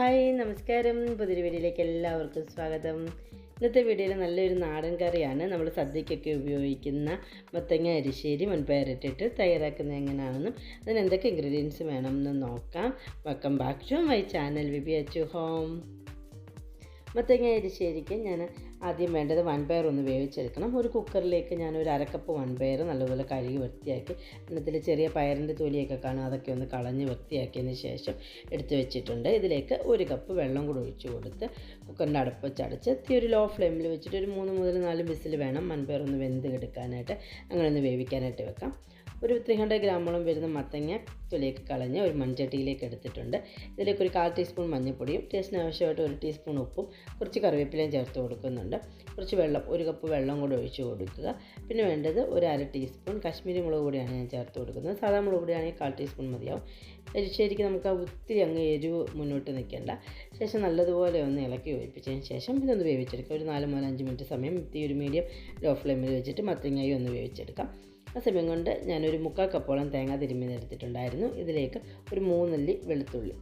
Hi നമസ്കാരം. പുതിയൊരു വീഡിയോയിലേക്ക് എല്ലാവർക്കും സ്വാഗതം. ഇന്നത്തെ വീഡിയോയിൽ നല്ലൊരു നാടൻ കറിയാണ്. നമ്മൾ സദ്യക്കൊക്കെ ഉപയോഗിക്കുന്ന മത്തങ്ങ എരിശ്ശേരി മുൻപയറിട്ടിട്ട് തയ്യാറാക്കുന്നത് എങ്ങനെയാണെന്നും അതിന് എന്തൊക്കെ ഇൻഗ്രീഡിയൻസ് വേണമെന്നും നോക്കാം. Welcome back to my channel VB Achu home. മത്തങ്ങ എരിശ്ശേരിക്ക് ഞാൻ ആദ്യം വേണ്ടത് വൻപയർ ഒന്ന് വേവിച്ചെടുക്കണം. ഒരു കുക്കറിലേക്ക് ഞാൻ ഒരു അരക്കപ്പ് വൻപയർ നല്ലപോലെ കഴുകി വൃത്തിയാക്കി അതിൽ ചെറിയ പയറിൻ്റെ തൊലിയൊക്കെ കാണും, അതൊക്കെ ഒന്ന് കളഞ്ഞ് വൃത്തിയാക്കിയതിന് ശേഷം എടുത്ത് വെച്ചിട്ടുണ്ട്. ഇതിലേക്ക് ഒരു കപ്പ് വെള്ളം കൂടി ഒഴിച്ച് കൊടുത്ത് കുക്കറിൻ്റെ അടുപ്പ് വെച്ചടച്ച് ഒരു ലോ ഫ്ലെയിമിൽ വെച്ചിട്ട് ഒരു 3 മുതൽ 4 വിസിൽ വേണം വൻപയർ ഒന്ന് വെന്ത് എടുക്കാനായിട്ട്, അങ്ങനെ ഒന്ന് വേവിക്കാനായിട്ട് വെക്കാം. ഒരു 300 ഗ്രാമോളം വരുന്ന മത്തങ്ങ തൊലിയൊക്കെ കളഞ്ഞ് ഒരു മൺചട്ടിയിലേക്ക് എടുത്തിട്ടുണ്ട്. ഇതിലേക്ക് ഒരു 1/4 ടീസ്പൂൺ മഞ്ഞൾപ്പൊടിയും ടേസ്റ്റിന് ആവശ്യമായിട്ട് 1 ടീസ്പൂൺ ഉപ്പും കുറച്ച് കറിവേപ്പിലയും ചേർത്ത് കൊടുക്കുന്നുണ്ട്. കുറച്ച് വെള്ളം, ഒരു കപ്പ് വെള്ളം കൂടി ഒഴിച്ച് കൊടുക്കുക. പിന്നെ വേണ്ടത് ഒരു 1/2 ടീസ്പൂൺ കാശ്മീരി മുളക് പൊടിയാണ് ഞാൻ ചേർത്ത് കൊടുക്കുന്നത്. സാധാ മുളക് പൊടിയാണെങ്കിൽ 1/4 ടീസ്പൂൺ മതിയാവും. ശരിക്കും നമുക്ക് ഒത്തിരി അങ്ങ് എരിവ് മുന്നോട്ട് നിൽക്കേണ്ട. ശേഷം നല്ലതുപോലെ ഒന്ന് ഇളക്കി യോജിപ്പിച്ചതിന് ശേഷം ഇതൊന്ന് വേവിച്ചെടുക്കുക. ഒരു 4 മുതൽ 5 മിനിറ്റ് സമയം ഒരു മീഡിയം ലോ ഫ്ലെയിമിൽ വെച്ചിട്ട് മത്തങ്ങയും ഒന്ന് വേവിച്ചെടുക്കാം. ആ സമയം കൊണ്ട് ഞാനൊരു 3/4 കപ്പോളം തേങ്ങ തിരുമ്മിയെടുത്തിട്ടുണ്ടായിരുന്നു. ഇതിലേക്ക് ഒരു 3 അല്ലി വെളുത്തുള്ളി,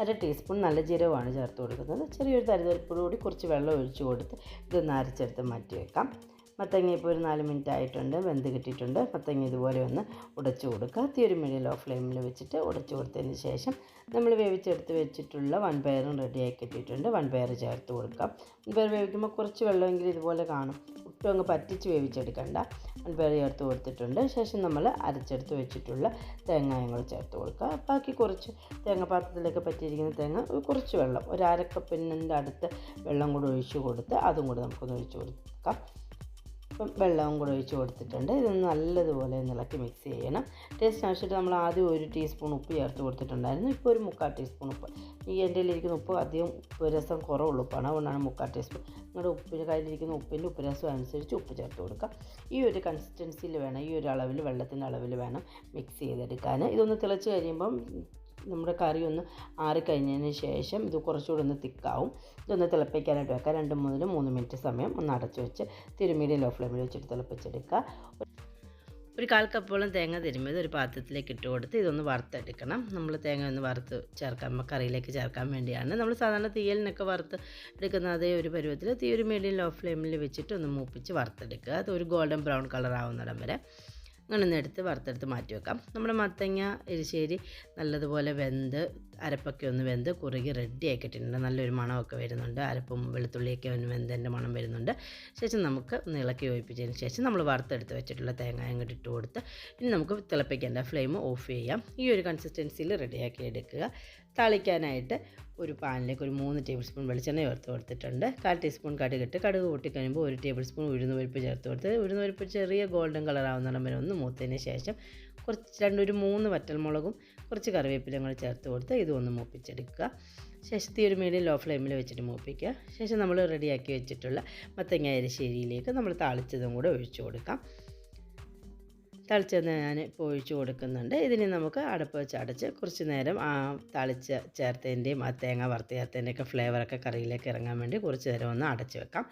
1/2 ടീസ്പൂൺ നല്ല ജീരകമാണ് ചേർത്ത് കൊടുക്കുന്നത്. ചെറിയൊരു തരിതരിപ്പോടുകൂടി കുറച്ച് വെള്ളം ഒഴിച്ച് കൊടുത്ത് ഇതൊന്ന് അരച്ചെടുത്ത് മാറ്റി വെക്കാം. മത്തങ്ങ ഇപ്പോൾ ഒരു 4 മിനിറ്റ് ആയിട്ടുണ്ട്, വെന്ത് കിട്ടിയിട്ടുണ്ട്. മത്തങ്ങ ഇതുപോലെ ഒന്ന് ഉടച്ചു കൊടുക്കുക. ഒരു മീഡിയം ലോ ഫ്ലെയിമിൽ വെച്ചിട്ട് ഉടച്ചു കൊടുത്തതിന് ശേഷം നമ്മൾ വേവിച്ചെടുത്ത് വെച്ചിട്ടുള്ള വൻപയറും റെഡിയാക്കി കിട്ടിയിട്ടുണ്ട്. വൻപയർ ചേർത്ത് കൊടുക്കാം. വൻപയർ വേവിക്കുമ്പോൾ കുറച്ച് വെള്ളമെങ്കിലും ഇതുപോലെ കാണും, ഒട്ടും അങ്ങ് പറ്റിച്ച് വേവിച്ചെടുക്കണ്ട. വൻപയർ ചേർത്ത് കൊടുത്തിട്ടുണ്ട്. ശേഷം നമ്മൾ അരച്ചെടുത്ത് വെച്ചിട്ടുള്ള തേങ്ങയും കൂടെ ചേർത്ത് കൊടുക്കുക. ബാക്കി കുറച്ച് തേങ്ങ പാത്രത്തിലേക്ക് പറ്റിയിരിക്കുന്ന തേങ്ങ കുറച്ച് വെള്ളം, ഒരു 1/2 കപ്പിൻ്റെ അടുത്ത് വെള്ളം കൂടെ ഒഴിച്ച് കൊടുത്ത് അതും കൂടെ നമുക്കൊന്ന് ഒഴിച്ച് കൊടുക്കാം. ഇപ്പം വെള്ളവും കൂടെ ഒഴിച്ച് കൊടുത്തിട്ടുണ്ട്. ഇതൊന്ന് നല്ലതുപോലെ ഇളക്കി മിക്സ് ചെയ്യണം. ടേസ്റ്റ് ആവശ്യമായിട്ട് നമ്മൾ ആദ്യം 1 ടീസ്പൂൺ ഉപ്പ് ചേർത്ത് കൊടുത്തിട്ടുണ്ടായിരുന്നു. ഇപ്പോൾ ഒരു 3/4 ടീസ്പൂൺ ഉപ്പ്. ഈ എൻ്റെ കയ്യിലിരിക്കുന്ന ഉപ്പ് അധികം ഉപ്പ് രസം കുറവുള്ള ഉപ്പാണ്, അതുകൊണ്ടാണ് 3/4 ടീസ്പൂൺ. നിങ്ങളുടെ ഉപ്പിൻ്റെ കയ്യിലിരിക്കുന്ന ഉപ്പിൻ്റെ ഉപ്പ് രസം അനുസരിച്ച് ഉപ്പ് ചേർത്ത് കൊടുക്കാം. ഈ ഒരു കൺസിസ്റ്റൻസിയിൽ വേണം, ഈ ഒരു അളവിൽ, വെള്ളത്തിൻ്റെ അളവിൽ വേണം മിക്സ് ചെയ്തെടുക്കാൻ. ഇതൊന്ന് തിളച്ച് കഴിയുമ്പം നമ്മുടെ കറി ഒന്ന് ആറിക്കഴിഞ്ഞതിന് ശേഷം ഇത് കുറച്ചുകൂടി ഒന്ന് തിക്കാവും. ഇതൊന്ന് തിളപ്പിക്കാനായിട്ട് വെക്കാം. 2 മുതൽ 3 മിനിറ്റ് സമയം ഒന്ന് അടച്ചു വെച്ച് തിരുമീഡിയം ലോ ഫ്ലെയിമിൽ വെച്ചിട്ട് തിളപ്പിച്ചെടുക്കുക. ഒരു 1/4 കപ്പോളം തേങ്ങ തിരുമ്മിയത് ഒരു പാത്രത്തിലേക്ക് ഇട്ട് കൊടുത്ത് ഇതൊന്ന് വറുത്തെടുക്കണം. നമ്മൾ തേങ്ങ ഒന്ന് വറുത്ത് ചേർക്കാൻ, കറിയിലേക്ക് ചേർക്കാൻ വേണ്ടിയാണ്. നമ്മൾ സാധാരണ തീയലിനൊക്കെ വറുത്ത് എടുക്കുന്ന അതേ ഒരു പരുവത്തിൽ ഒരു മീഡിയം ലോ ഫ്ലെയിമിൽ വെച്ചിട്ട് ഒന്ന് മൂപ്പിച്ച് വറുത്തെടുക്കുക. അത് ഒരു ഗോൾഡൻ ബ്രൗൺ കളർ ആവുന്നിടം വരെ അങ്ങനെ ഒന്ന് എടുത്ത് വറുത്തെടുത്ത് മാറ്റി വെക്കാം. നമ്മുടെ മത്തങ്ങ എരിശ്ശേരി നല്ലതുപോലെ വെന്ത് അരപ്പൊക്കെ ഒന്ന് വെന്ത് കുറുകി റെഡി ആക്കിയിട്ടുണ്ട്. നല്ലൊരു മണമൊക്കെ വരുന്നുണ്ട്. അരപ്പും വെളുത്തുള്ളിയൊക്കെ ഒന്ന് വെന്തതിൻ്റെ മണം വരുന്നുണ്ട്. ശേഷം നമുക്ക് ഒന്ന് ഇളക്കി യോജിപ്പിച്ചതിന് ശേഷം നമ്മൾ വറുത്തെടുത്ത് വെച്ചിട്ടുള്ള തേങ്ങ അങ്ങോട്ട് ഇട്ട് കൊടുത്ത് ഇനി നമുക്ക് തിളപ്പിക്കേണ്ട ഫ്ലെയിം ഓഫ് ചെയ്യാം. ഈ ഒരു കൺസിസ്റ്റൻസിയിൽ റെഡിയാക്കി എടുക്കുക. താളിക്കാനായിട്ട് ഒരു പാനിലേക്ക് ഒരു 3 ടേബിൾ സ്പൂൺ വെളിച്ചെണ്ണ ചേർത്ത് കൊടുത്തിട്ടുണ്ട്. 1/4 ടീസ്പൂൺ കടുകിട്ട് കടുക് പൊട്ടിക്കഴിയുമ്പോൾ 1 ടേബിൾ സ്പൂൺ ഉഴുന്നുപരിപ്പ് ചേർത്ത് കൊടുത്ത് ഉഴുന്നുപരിപ്പ് ചെറിയ ഗോൾഡൻ കളർ ആവുന്നിടം വരെ ഒന്ന് മൂത്തതിന് ശേഷം ഒരു 3 വറ്റൽമുളകും കുറച്ച് കറിവേപ്പിലയും കൂടെ ചേർത്ത് കൊടുത്ത് ഇതൊന്ന് മൂപ്പിച്ചെടുക്കുക. ശേഷം ഒരു മീഡിയം ലോ ഫ്ലെയിമിൽ വെച്ചിട്ട് മൂപ്പിക്കുക. ശേഷം നമ്മൾ റെഡിയാക്കി വെച്ചിട്ടുള്ള മത്തങ്ങ എരിശ്ശേരിയിലേക്ക് നമ്മൾ താളിച്ചതും കൂടെ ഒഴിച്ചു കൊടുക്കാം. തളിച്ചെന്ന് ഞാൻ ഇപ്പോൾ ഒഴിച്ച് കൊടുക്കുന്നുണ്ട്. ഇതിന് നമുക്ക് അടുപ്പ് വെച്ച് അടച്ച് കുറച്ച് നേരം ആ തളിച്ച് ചേർത്തതിൻ്റെയും ആ തേങ്ങ വറുത്ത് ചേർത്തതിൻ്റെയൊക്കെ ഫ്ലേവറൊക്കെ കറിയിലേക്ക് ഇറങ്ങാൻ വേണ്ടി കുറച്ച് നേരം ഒന്ന് അടച്ച് വെക്കാം.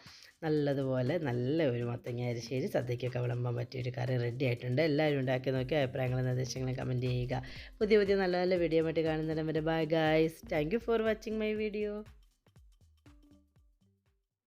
നല്ലതുപോലെ നല്ല ഒരു മത്തങ്ങ എരിശ്ശേരി സദ്യക്കൊക്കെ വിളമ്പാൻ പറ്റിയൊരു കറി റെഡി ആയിട്ടുണ്ട്. എല്ലാവരും ഉണ്ടാക്കി നോക്കി അഭിപ്രായങ്ങളും നിർദ്ദേശങ്ങളും കമൻറ്റ് ചെയ്യുക. പുതിയ നല്ല നല്ല വീഡിയോ ആയിട്ട് കാണുന്നതിന് വരെ bye guys. Thank you for watching my video.